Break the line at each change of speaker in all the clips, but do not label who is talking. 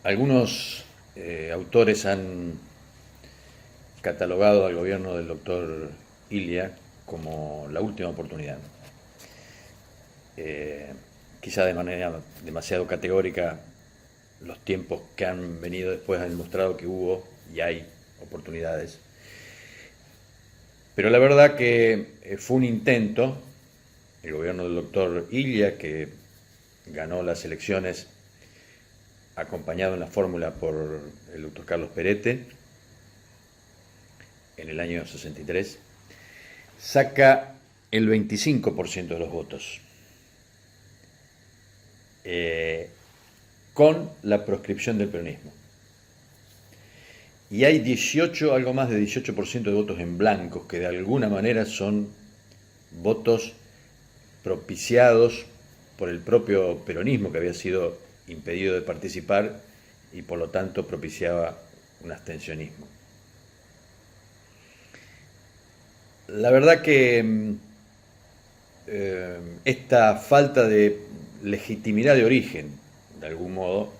Algunos autores han catalogado al gobierno del doctor Ilia como la última oportunidad. Eh, Quizá de manera demasiado categórica, los tiempos que han venido después han demostrado que hubo y hay oportunidades. Pero la verdad que fue un intento, el gobierno del doctor Ilia, que ganó las elecciones acompañado en la fórmula por el doctor Carlos Perete en el año 63, saca el 25% de los votos, con la proscripción del peronismo. Y hay 18, algo más de 18% de votos en blancos, que de alguna manera son votos propiciados por el propio peronismo, que había sido impedido de participar y por lo tanto propiciaba un abstencionismo. La verdad que esta falta de legitimidad de origen, de algún modo,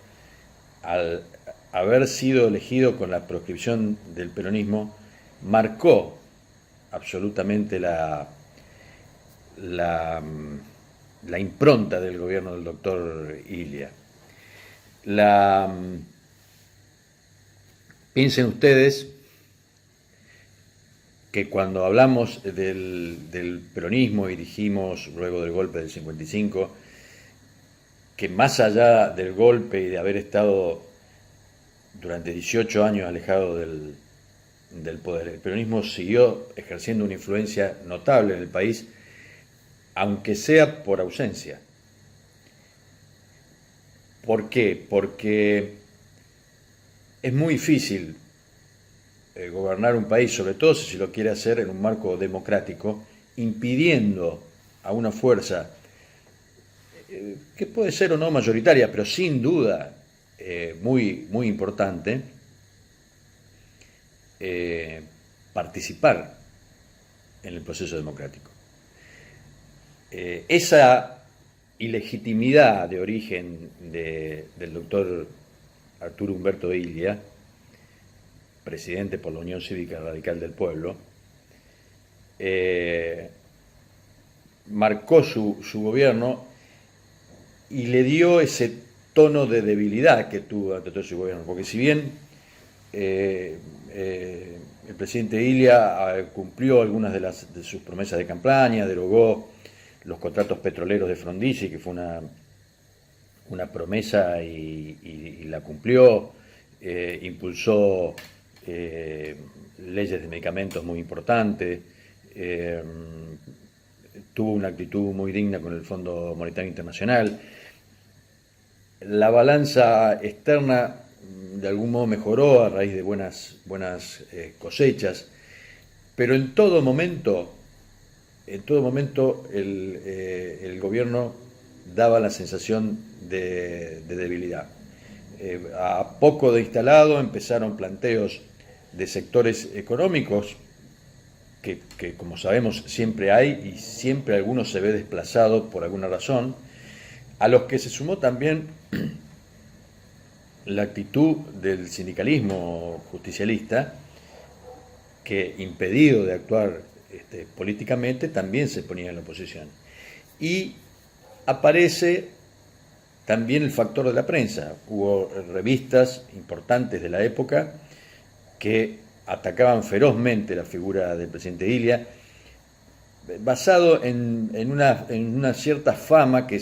al haber sido elegido con la proscripción del peronismo, marcó absolutamente la impronta del gobierno del doctor Ilia. Piensen ustedes que cuando hablamos del peronismo y dijimos luego del golpe del 55, que más allá del golpe y de haber estado durante 18 años alejado del poder, el peronismo siguió ejerciendo una influencia notable en el país, aunque sea por ausencia. ¿Por qué? Porque es muy difícil gobernar un país, sobre todo si se lo quiere hacer en un marco democrático, impidiendo a una fuerza que puede ser o no mayoritaria, pero sin duda muy, muy importante, participar en el proceso democrático. Esa ilegitimidad de origen del doctor Arturo Umberto Ilia, presidente por la Unión Cívica Radical del Pueblo, marcó su gobierno y le dio ese tono de debilidad que tuvo ante todo su gobierno, porque si bien el presidente Ilia cumplió algunas de sus promesas de campaña, derogó los contratos petroleros de Frondizi, que fue una promesa y la cumplió, impulsó leyes de medicamentos muy importantes, tuvo una actitud muy digna con el Fondo Monetario Internacional. La balanza externa de algún modo mejoró a raíz de buenas cosechas, pero en todo momento el gobierno daba la sensación de debilidad. A poco de instalado empezaron planteos de sectores económicos que, como sabemos siempre hay y siempre alguno se ve desplazado por alguna razón, a los que se sumó también la actitud del sindicalismo justicialista, que impedido de actuar políticamente también se ponía en la oposición. Y aparece también el factor de la prensa. Hubo revistas importantes de la época que atacaban ferozmente la figura del presidente Ilia, basado en una cierta fama que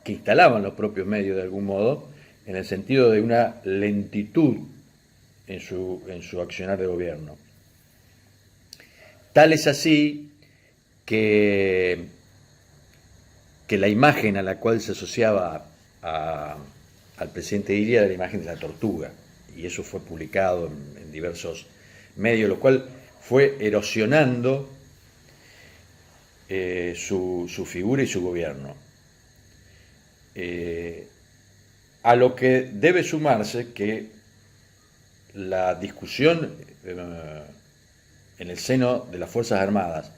instalaban los propios medios de algún modo, en el sentido de una lentitud en su accionar de gobierno. Tal es así que la imagen a la cual se asociaba al presidente Ilia era la imagen de la tortuga, y eso fue publicado en diversos medios, lo cual fue erosionando su figura y su gobierno. A lo que debe sumarse que la discusión en el seno de las Fuerzas Armadas,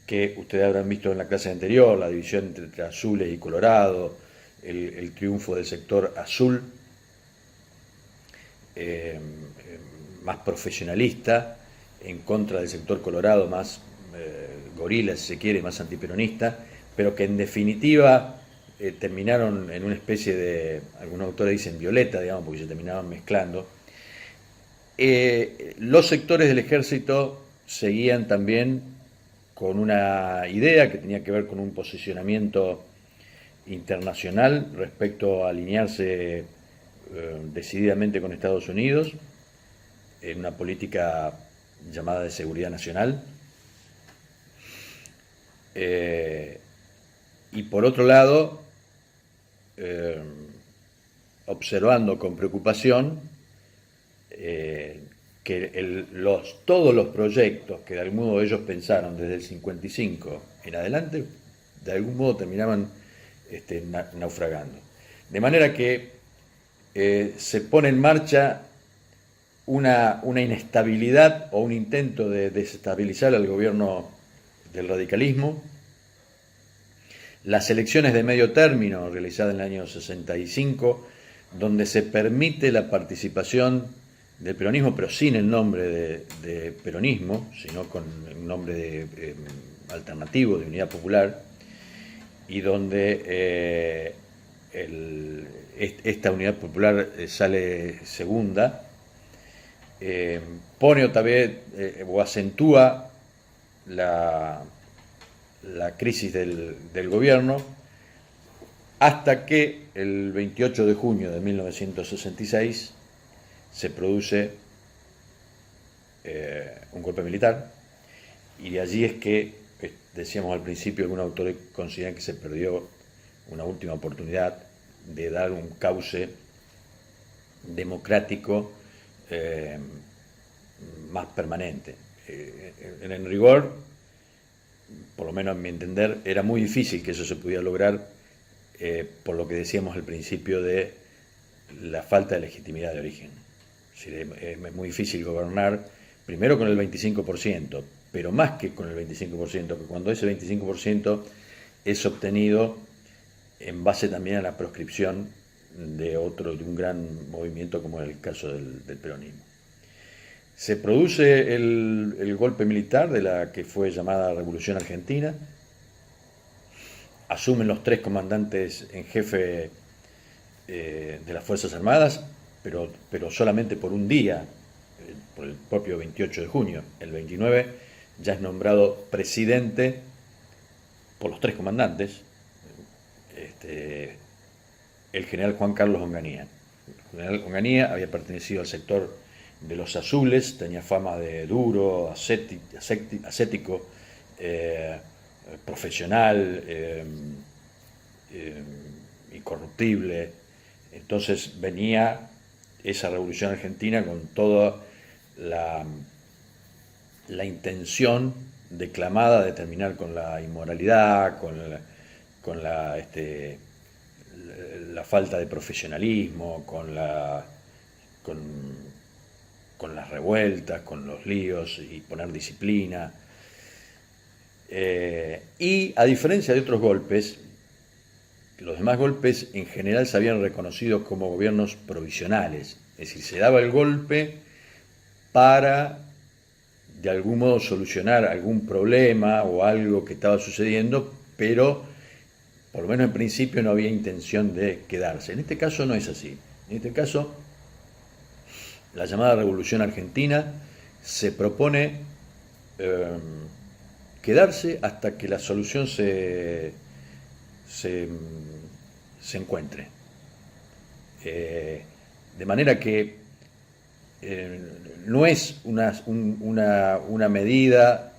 que ustedes habrán visto en la clase anterior, la división entre azules y colorados, el triunfo del sector azul, más profesionalista, en contra del sector colorado, más gorila, si se quiere, más antiperonista, pero que en definitiva terminaron en una especie de, algunos autores dicen violeta, digamos, porque se terminaban mezclando. Los sectores del ejército seguían también con una idea que tenía que ver con un posicionamiento internacional respecto a alinearse decididamente con Estados Unidos en una política llamada de seguridad nacional. Y por otro lado, observando con preocupación que todos los proyectos que de algún modo ellos pensaron desde el 55 en adelante, de algún modo terminaban naufragando. De manera que se pone en marcha una inestabilidad o un intento de desestabilizar al gobierno del radicalismo. Las elecciones de medio término realizadas en el año 65, donde se permite la participación del peronismo, pero sin el nombre de peronismo, sino con el nombre alternativo de Unidad Popular, y donde esta Unidad Popular sale segunda, pone otra vez o acentúa la crisis del gobierno, hasta que el 28 de junio de 1966 se produce un golpe militar, y de allí es que, decíamos al principio, algunos autores consideran que se perdió una última oportunidad de dar un cauce democrático más permanente. En rigor, por lo menos a mi entender, era muy difícil que eso se pudiera lograr por lo que decíamos al principio de la falta de legitimidad de origen. Es muy difícil gobernar primero con el 25%, pero más que con el 25%, que cuando ese 25% es obtenido en base también a la proscripción de un gran movimiento como es el caso del peronismo. Se produce el golpe militar de la que fue llamada Revolución Argentina. Asumen los 3 comandantes en jefe de las Fuerzas Armadas, pero solamente por un día, por el propio 28 de junio. El 29 ya es nombrado presidente por los 3 comandantes, el general Juan Carlos Onganía. El general Onganía había pertenecido al sector de los azules, tenía fama de duro, ascético, profesional, incorruptible. Entonces venía esa revolución argentina con toda la intención declamada de terminar con la inmoralidad, con la falta de profesionalismo, con las revueltas, con los líos, y poner disciplina. Y a diferencia de otros golpes, los demás golpes en general se habían reconocido como gobiernos provisionales, es decir, se daba el golpe para de algún modo solucionar algún problema o algo que estaba sucediendo, pero por lo menos en principio no había intención de quedarse. En este caso no es así. En este caso, la llamada Revolución Argentina se propone quedarse hasta que la solución se encuentre. De manera que no es una medida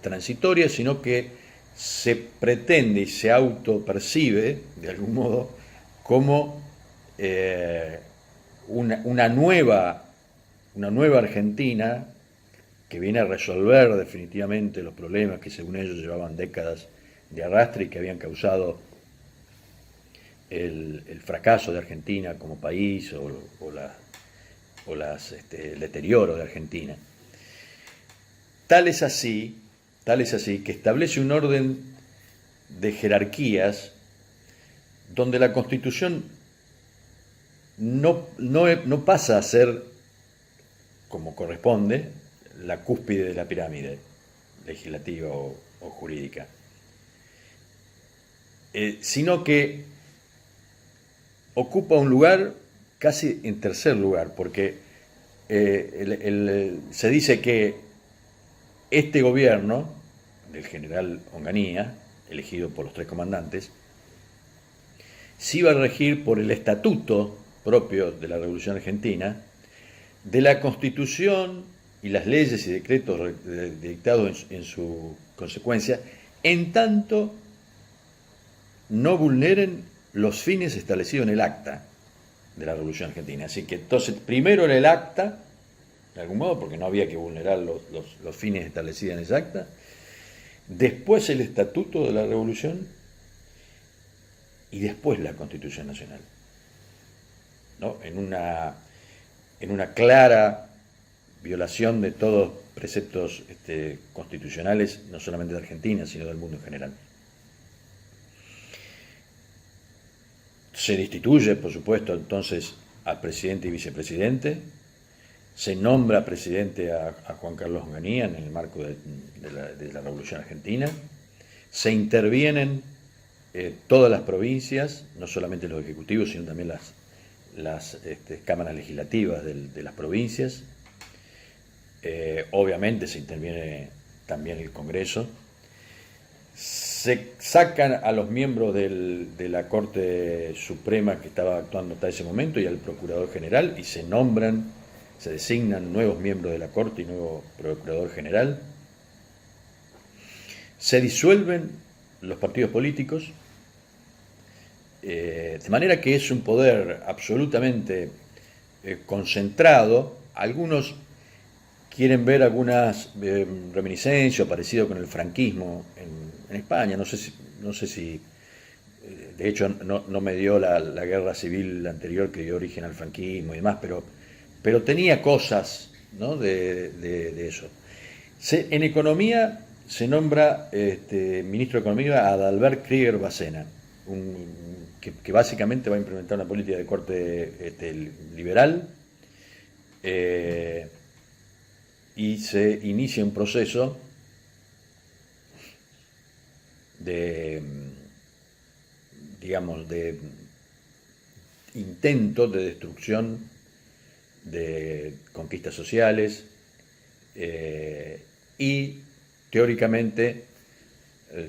transitoria, sino que se pretende y se autopercibe, de algún modo, como una nueva Argentina que viene a resolver definitivamente los problemas que según ellos llevaban décadas de arrastre y que habían causado el fracaso de Argentina como país o el deterioro de Argentina. Tal es así que establece un orden de jerarquías donde la Constitución no pasa a ser, como corresponde, la cúspide de la pirámide legislativa o jurídica, sino que ocupa un lugar casi en tercer lugar, porque se dice que este gobierno del general Onganía, elegido por los tres comandantes, se iba a regir por el estatuto propio de la Revolución Argentina, de la Constitución y las leyes y decretos dictados en su consecuencia, en tanto no vulneren los fines establecidos en el acta de la Revolución Argentina. Así que entonces primero era el acta, de algún modo, porque no había que vulnerar los fines establecidos en ese acta, después el estatuto de la Revolución y después la Constitución Nacional, ¿no? En una clara violación de todos preceptos constitucionales, no solamente de Argentina, sino del mundo en general. Se destituye, por supuesto, entonces al presidente y vicepresidente, se nombra presidente a Juan Carlos Onganía en el marco de la Revolución Argentina, se intervienen todas las provincias, no solamente los ejecutivos, sino también las cámaras legislativas de las provincias. Obviamente se interviene también el Congreso. Se sacan a los miembros de la Corte Suprema que estaba actuando hasta ese momento y al Procurador General, y se designan nuevos miembros de la Corte y nuevo Procurador General. Se disuelven los partidos políticos, de manera que es un poder absolutamente concentrado. Algunos quieren ver algunas reminiscencias parecido con el franquismo en España. No sé si de hecho no me dio la guerra civil anterior que dio origen al franquismo y demás, pero tenía cosas, ¿no?, de eso. En economía se nombra ministro de Economía a Adalbert Krieger Bacena, que básicamente va a implementar una política de corte liberal, y se inicia un proceso de intento de destrucción de conquistas sociales y teóricamente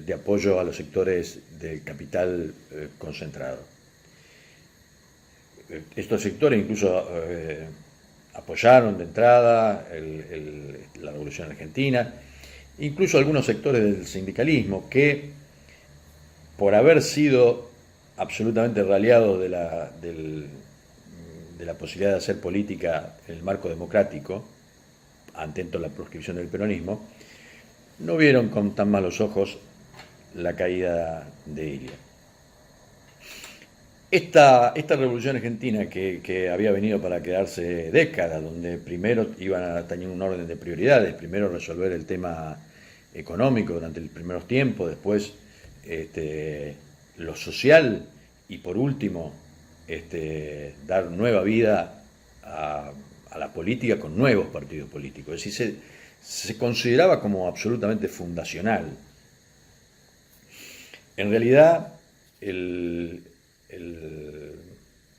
de apoyo a los sectores del capital concentrado. Estos sectores incluso apoyaron de entrada la Revolución Argentina, incluso algunos sectores del sindicalismo que, por haber sido absolutamente raleados de la posibilidad de hacer política en el marco democrático, atento a la proscripción del peronismo, no vieron con tan malos ojos la caída de Ilia. Esta Revolución Argentina que había venido para quedarse décadas, donde primero iban a tener un orden de prioridades, primero resolver el tema económico durante los primeros tiempos, después lo social y por último dar nueva vida a la política con nuevos partidos políticos. Es decir, se consideraba como absolutamente fundacional. En realidad,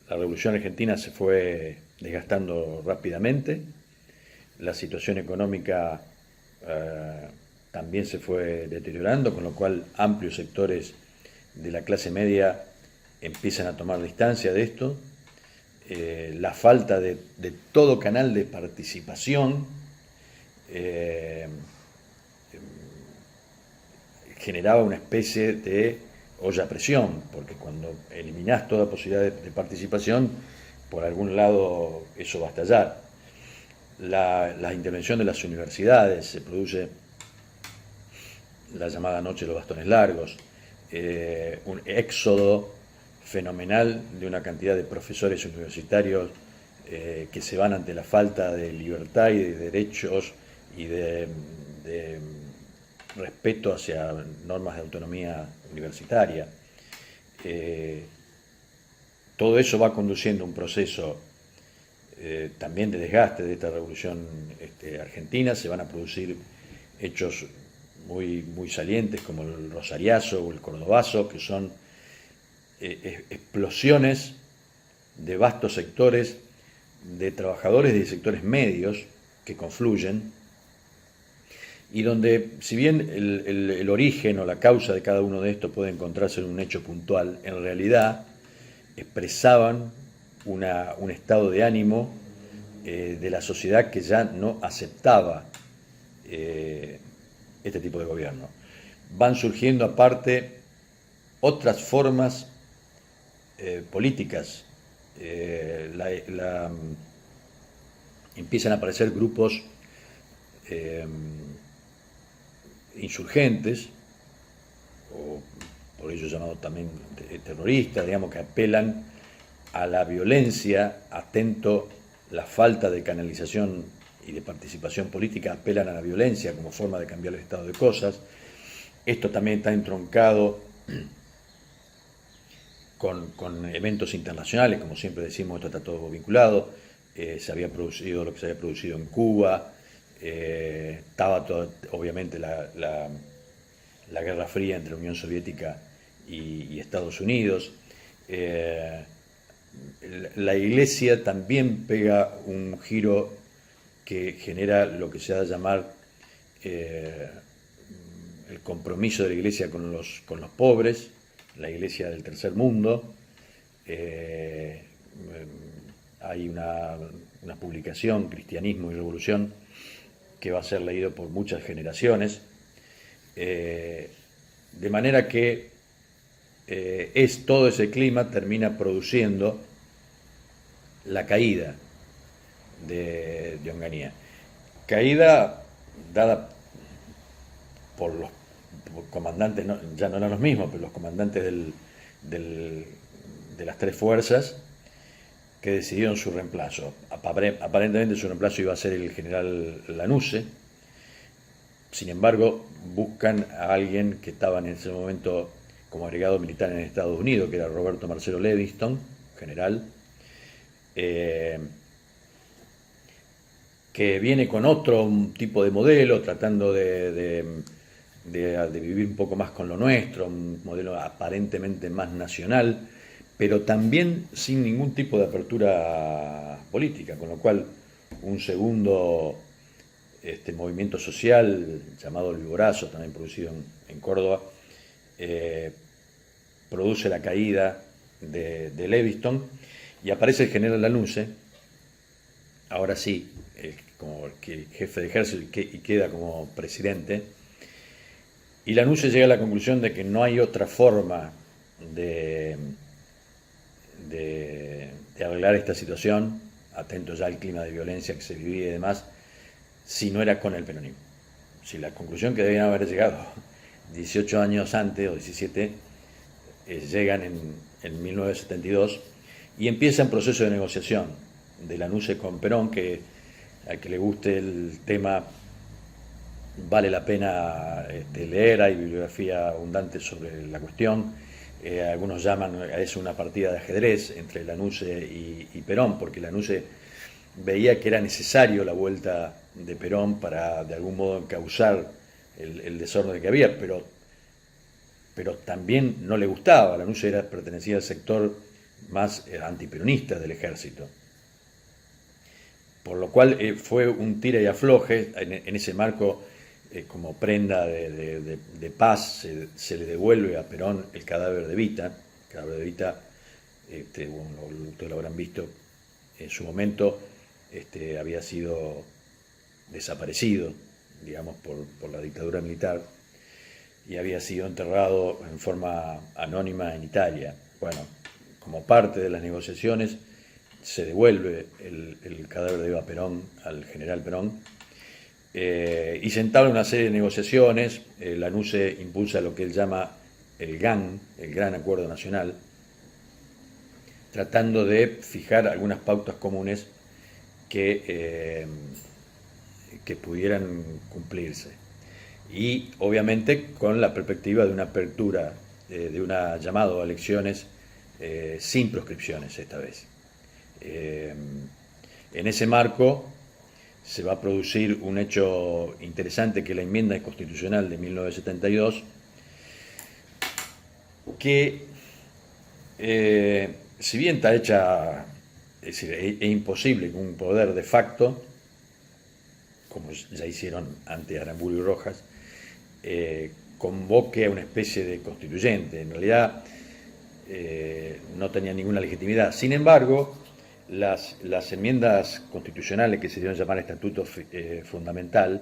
la Revolución Argentina se fue desgastando rápidamente, la situación económica también se fue deteriorando, con lo cual amplios sectores de la clase media empiezan a tomar distancia de esto. La falta de todo canal de participación generaba una especie de olla a presión, porque cuando eliminás toda posibilidad de participación, por algún lado eso va a estallar. La intervención de las universidades, se produce la llamada Noche de los Bastones Largos, un éxodo fenomenal de una cantidad de profesores universitarios que se van ante la falta de libertad y de derechos y de respeto hacia normas de autonomía universitaria. todo eso va conduciendo a un proceso también de desgaste de esta revolución argentina. Se van a producir hechos muy salientes como el Rosariazo o el Cordobazo, que son explosiones de vastos sectores de trabajadores y de sectores medios que confluyen, y donde, si bien el origen o la causa de cada uno de estos puede encontrarse en un hecho puntual, en realidad expresaban un estado de ánimo de la sociedad que ya no aceptaba este tipo de gobierno. Van surgiendo aparte otras formas políticas. Empiezan a aparecer grupos insurgentes, o por ello llamados también terroristas, digamos, que apelan a la violencia, atento la falta de canalización y de participación política, apelan a la violencia como forma de cambiar el estado de cosas. Esto también está entroncado con eventos internacionales, como siempre decimos, esto está todo vinculado. Se había producido lo que se había producido en Cuba, estaba obviamente la Guerra Fría entre la Unión Soviética y Estados Unidos. La Iglesia también pega un giro que genera lo que se da a llamar el compromiso de la Iglesia con los pobres, la Iglesia del Tercer Mundo. Hay una publicación, Cristianismo y Revolución, que va a ser leído por muchas generaciones, de manera que todo ese clima termina produciendo la caída de Onganía. Caída dada por los comandantes, ya no eran los mismos, pero los comandantes de las tres fuerzas, que decidieron su reemplazo. Aparentemente su reemplazo iba a ser el general Lanusse. Sin embargo, buscan a alguien que estaba en ese momento como agregado militar en Estados Unidos, que era Roberto Marcelo Leviston, general, que viene con otro tipo de modelo, tratando de vivir un poco más con lo nuestro, un modelo aparentemente más nacional, pero también sin ningún tipo de apertura política, con lo cual un segundo movimiento social llamado El Viborazo, también producido en Córdoba, produce la caída de Leviston, y aparece el general Lanusse, ahora sí, como jefe de ejército, y queda como presidente. Y Lanusse llega a la conclusión de que no hay otra forma de arreglar esta situación, atento ya al clima de violencia que se vivía y demás, si no era con el peronismo. Si la conclusión que debían haber llegado 18 años antes, o 17, llegan en 1972, y empieza un proceso de negociación de Lanusse con Perón, que al que le guste el tema vale la pena leer, hay bibliografía abundante sobre la cuestión. Algunos llaman a eso una partida de ajedrez entre Lanusse y Perón, porque Lanusse veía que era necesario la vuelta de Perón para de algún modo encauzar el desorden que había, pero también no le gustaba. Lanusse pertenecía al sector más antiperonista del ejército, por lo cual fue un tira y afloje. En ese marco, como prenda de paz, se le devuelve a Perón el cadáver de Evita. El cadáver de Evita, bueno, ustedes lo habrán visto, en su momento había sido desaparecido, digamos, por la dictadura militar, y había sido enterrado en forma anónima en Italia. Bueno, como parte de las negociaciones, se devuelve el cadáver de Eva Perón al general Perón, y se entabla una serie de negociaciones. Lanusse impulsa lo que él llama el GAN, el Gran Acuerdo Nacional, tratando de fijar algunas pautas comunes que pudieran cumplirse. Y obviamente con la perspectiva de una apertura, de una llamado a elecciones sin proscripciones esta vez. En ese marco se va a producir un hecho interesante, que es la enmienda constitucional de 1972, que si bien está hecha, es decir, es imposible que un poder de facto, como ya hicieron ante Aramburu y Rojas, convoque a una especie de constituyente. En realidad no tenía ninguna legitimidad. Sin embargo, las enmiendas constitucionales, que se dieron llamar Estatuto Fundamental,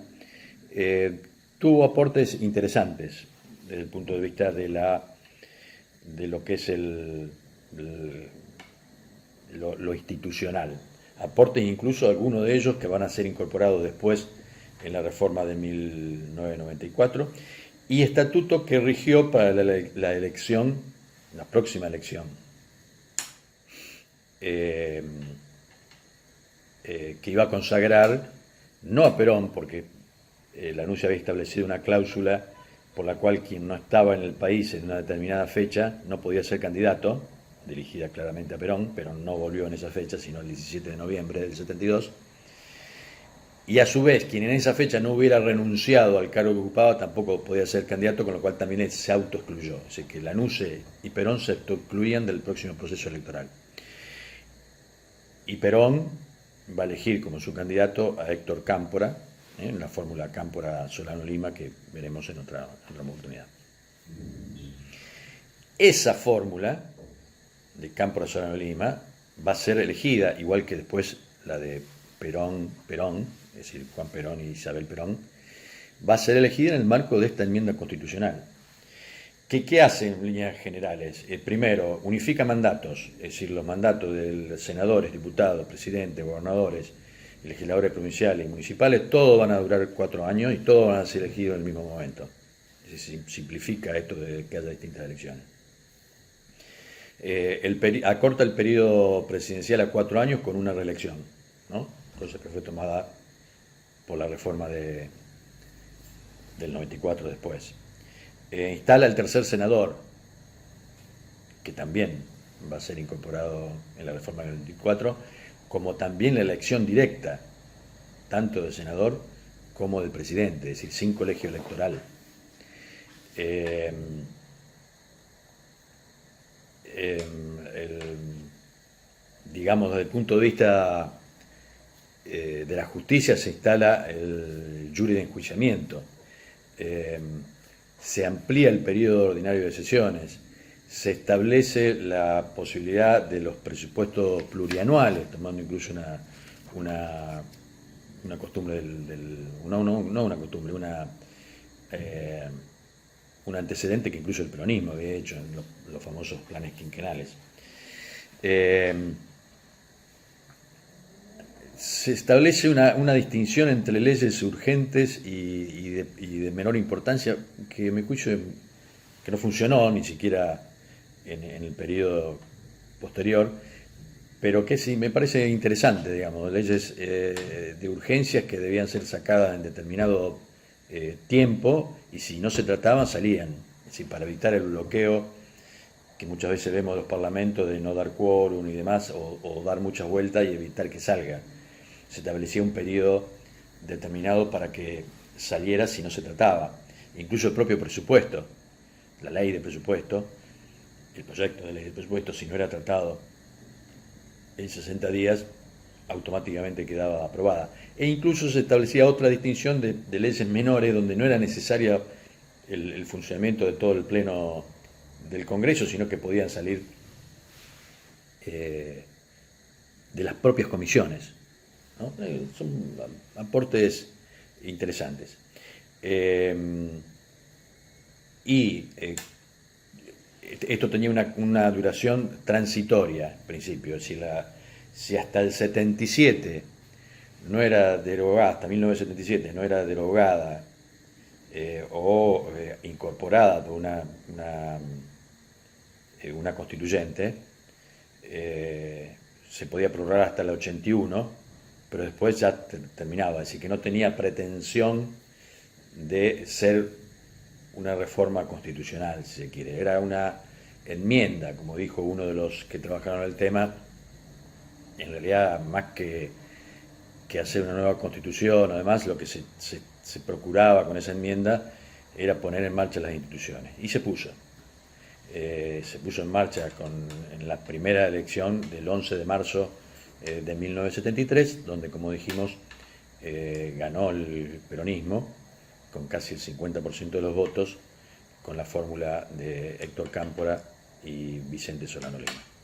tuvo aportes interesantes desde el punto de vista de lo que es lo institucional. Aportes incluso algunos de ellos que van a ser incorporados después en la reforma de 1994, y estatuto que rigió para la elección, la próxima elección, que iba a consagrar, no a Perón, porque la anuncia había establecido una cláusula por la cual quien no estaba en el país en una determinada fecha no podía ser candidato, dirigida claramente a Perón. Perón no volvió en esa fecha, sino el 17 de noviembre del 72. Y a su vez, quien en esa fecha no hubiera renunciado al cargo que ocupaba tampoco podía ser candidato, con lo cual también se autoexcluyó. Es decir, que Lanusse y Perón se autoexcluían del próximo proceso electoral. Y Perón va a elegir como su candidato a Héctor Cámpora, en la fórmula Cámpora-Solano-Lima, que veremos en otra oportunidad. Esa fórmula de Cámpora-Solano-Lima va a ser elegida, igual que después la de Perón, es decir, Juan Perón y Isabel Perón, va a ser elegida en el marco de esta enmienda constitucional. ¿Qué hace en líneas generales? Primero, unifica mandatos, es decir, los mandatos de senadores, diputados, presidentes, gobernadores, legisladores provinciales y municipales, todos van a durar 4 años y todos van a ser elegidos en el mismo momento. Es decir, simplifica esto de que haya distintas elecciones. Acorta el periodo presidencial a 4 años con una reelección, ¿no? Cosa que fue tomada por la reforma del 94 después. Instala el tercer senador, que también va a ser incorporado en la reforma del 94, como también la elección directa, tanto del senador como del presidente, es decir, sin colegio electoral. Digamos, desde el punto de vista de la justicia, se instala el jury de enjuiciamiento, se amplía el periodo ordinario de sesiones, se establece la posibilidad de los presupuestos plurianuales, tomando incluso una costumbre un antecedente que incluso el peronismo había hecho en los famosos planes quinquenales. Se establece una distinción entre leyes urgentes y de menor importancia, que me juicio que no funcionó ni siquiera en el periodo posterior, pero que sí me parece interesante, digamos, leyes de urgencias que debían ser sacadas en determinado tiempo, y si no se trataban salían, es decir, para evitar el bloqueo que muchas veces vemos en los parlamentos de no dar quórum y demás, o dar muchas vueltas y evitar que salga. Se establecía un periodo determinado para que saliera si no se trataba. Incluso el propio presupuesto, la ley de presupuesto, el proyecto de ley de presupuesto, si no era tratado en 60 días, automáticamente quedaba aprobada. E incluso se establecía otra distinción de leyes menores, donde no era necesario el funcionamiento de todo el pleno del Congreso, sino que podían salir de las propias comisiones, ¿no? Son aportes interesantes. Esto tenía una duración transitoria, en principio. Si hasta el 77 no era derogada, hasta 1977 no era derogada o incorporada por una constituyente, se podía prorrogar hasta el 81, pero después ya terminaba, es decir, que no tenía pretensión de ser una reforma constitucional, si se quiere. Era enmienda, como dijo uno de los que trabajaron el tema, en realidad más que hacer una nueva constitución, además lo que se procuraba con esa enmienda era poner en marcha las instituciones. Y se puso. Se puso en marcha en la primera elección del 11 de marzo de 1973, donde, como dijimos, ganó el peronismo con casi el 50% de los votos, con la fórmula de Héctor Cámpora y Vicente Solano Lima.